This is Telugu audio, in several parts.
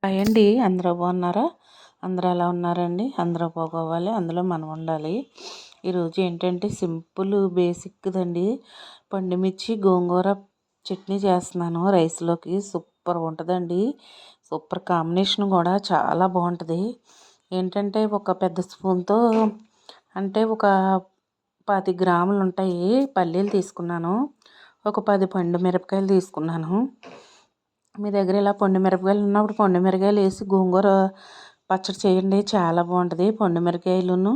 హాయ్ అండి. అందరూ బాగున్నారా? అందరూ ఎలా ఉన్నారండి? అందరూ బాగోవాలి, అందులో మనం ఉండాలి. ఈరోజు ఏంటంటే సింపుల్ బేసిక్దండి, పండుమిర్చి గోంగూర చట్నీ చేస్తున్నాను రైస్లోకి. సూపర్ ఉంటుందండి. సూపర్ కాంబినేషన్ కూడా చాలా బాగుంటుంది. ఏంటంటే ఒక పెద్ద స్పూన్తో, అంటే ఒక 10 గ్రాములు ఉంటాయి పల్లీలు తీసుకున్నాను. ఒక 10 పండు మిరపకాయలు తీసుకున్నాను. మీ దగ్గర ఇలా పండు మిరపకాయలు ఉన్నప్పుడు పండు మిరపకాయలు వేసి గోంగూర పచ్చడి చేయండి, చాలా బాగుంటుంది. పండు మిరపకాయలును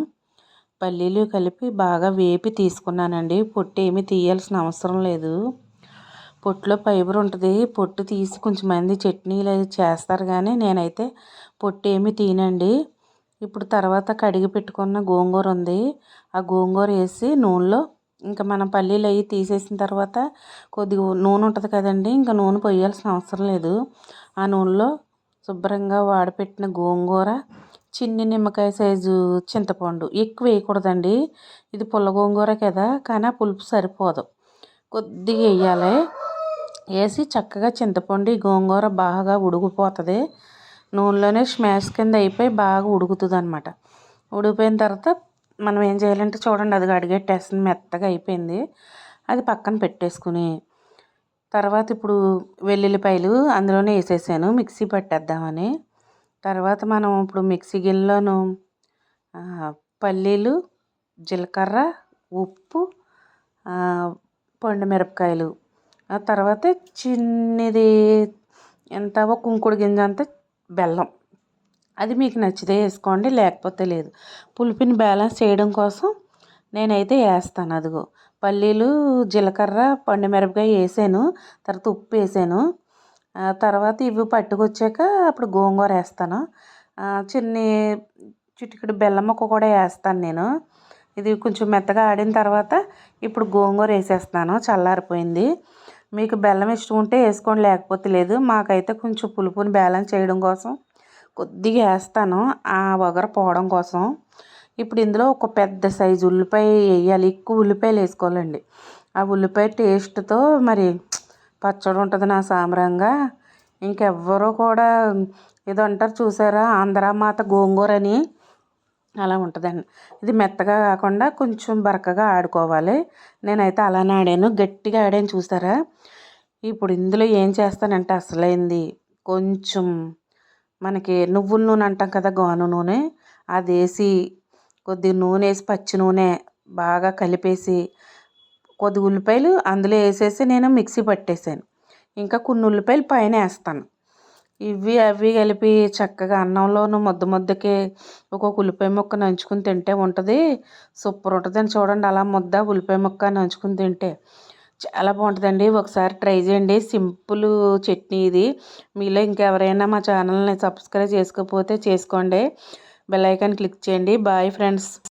పల్లీలు కలిపి బాగా వేపి తీసుకున్నానండి. పొట్టు ఏమీ తీయాల్సిన అవసరం లేదు. పొట్టులో ఫైబర్ ఉంటుంది. పొట్టు తీసి కొంచెం మంది చట్నీలు అవి చేస్తారు, కానీ నేనైతే పొట్టు ఏమీ తీయనండి. ఇప్పుడు తర్వాత కడిగి పెట్టుకున్న గోంగూర ఉంది, ఆ గోంగూర వేసి నూనెలో, ఇంకా మనం పల్లీలు అవి తీసేసిన తర్వాత కొద్దిగా నూనె ఉంటుంది కదండి, ఇంకా నూనె పోయాల్సిన అవసరం లేదు. ఆ నూనెలో శుభ్రంగా వాడిపెట్టిన గోంగూర, చిన్ని నిమ్మకాయ సైజు చింతపండు, ఎక్కువ వేయకూడదండి. ఇది పుల్ల గోంగూర కదా, కానీ ఆ పులుపు సరిపోదు, కొద్దిగా వేయాలి. వేసి చక్కగా చింతపండు ఈ గోంగూర బాగా ఉడికిపోతుంది. నూనెలోనే స్మాష్ కింద అయిపోయి బాగా ఉడుకుతుంది అనమాట. ఉడికిపోయిన తర్వాత మనం ఏం చేయాలంటే చూడండి, అది అడిగెట్టేస్తుంది, మెత్తగా అయిపోయింది. అది పక్కన పెట్టేసుకుని తర్వాత ఇప్పుడు వెల్లుల్లిపాయలు అందులోనే వేసేసాను మిక్సీ పట్టేద్దామని. తర్వాత మనం ఇప్పుడు మిక్సీ గిన్నెలోను పల్లీలు, జీలకర్ర, ఉప్పు, పండు మిరపకాయలు, ఆ తర్వాత చిన్నది ఎంత ఒక కుంకుడు గింజ అంత బెల్లం, అది మీకు నచ్చితే వేసుకోండి, లేకపోతే లేదు. పులుపుని బ్యాలెన్స్ చేయడం కోసం నేనైతే వేస్తాను. అదిగో పల్లీలు, జీలకర్ర, పండు మిరపకాయ వేసాను, తర్వాత ఉప్పు వేసాను. తర్వాత ఇవి పట్టుకొచ్చాక అప్పుడు గోంగూర వేస్తాను. చిన్ని చిటికెడు బెల్లం ముక్క కూడా వేస్తాను నేను. ఇది కొంచెం మెత్తగా ఆడిన తర్వాత ఇప్పుడు గోంగూర వేసేస్తున్నాను, చల్లారిపోయింది. మీకు బెల్లం ఇష్టం ఉంటే వేసుకోండి, లేకపోతే లేదు. మాకైతే కొంచెం పులుపుని బ్యాలెన్స్ చేయడం కోసం కొద్దిగా వేస్తాను, ఆ వగర పోవడం కోసం. ఇప్పుడు ఇందులో ఒక పెద్ద సైజు ఉల్లిపాయ వేయాలి, ఎక్కువ ఉల్లిపాయలు వేసుకోవాలండి. ఆ ఉల్లిపాయ టేస్ట్తో మరి పచ్చడి ఉంటుంది నా సాంబ్రంగా. ఇంకెవ్వరూ కూడా ఏదో అంటారు చూసారా, ఆంధ్రామాత గోంగూర అని, అలా ఉంటుందండి. ఇది మెత్తగా కాకుండా కొంచెం బరకగా ఆడుకోవాలి. నేనైతే అలానే ఆడాను, గట్టిగా ఆడాను చూసారా. ఇప్పుడు ఇందులో ఏం చేస్తానంటే అసలైంది, కొంచెం మనకి నువ్వుల నూనె అంటాం కదా, గాను నూనె, అది వేసి కొద్దిగా నూనె వేసి పచ్చి నూనె బాగా కలిపేసి కొద్ది ఉల్లిపాయలు అందులో వేసేసి నేను మిక్సీ పట్టేసాను. ఇంకా కొన్ని ఉల్లిపాయలు పైన వేస్తాను. ఇవి అవి కలిపి చక్కగా అన్నంలోనూ ముద్ద ముద్దకి ఒక్కొక్క ఉల్లిపాయ ముక్క నంచుకుని తింటే ఉంటుంది, సూపర్ ఉంటుందని. చూడండి, అలా ముద్ద ఉల్లిపాయ ముక్క నంచుకుని తింటే చాలా బాగుంటుందండి. ఒకసారి ట్రై చేయండి, సింపుల్ చట్నీ ఇది. మీలో ఇంకెవరైనా మా ఛానల్ని సబ్స్క్రైబ్ చేసుకోకపోతే చేసుకోండి, బెల్ ఐకాన్ క్లిక్ చేయండి. Bye friends.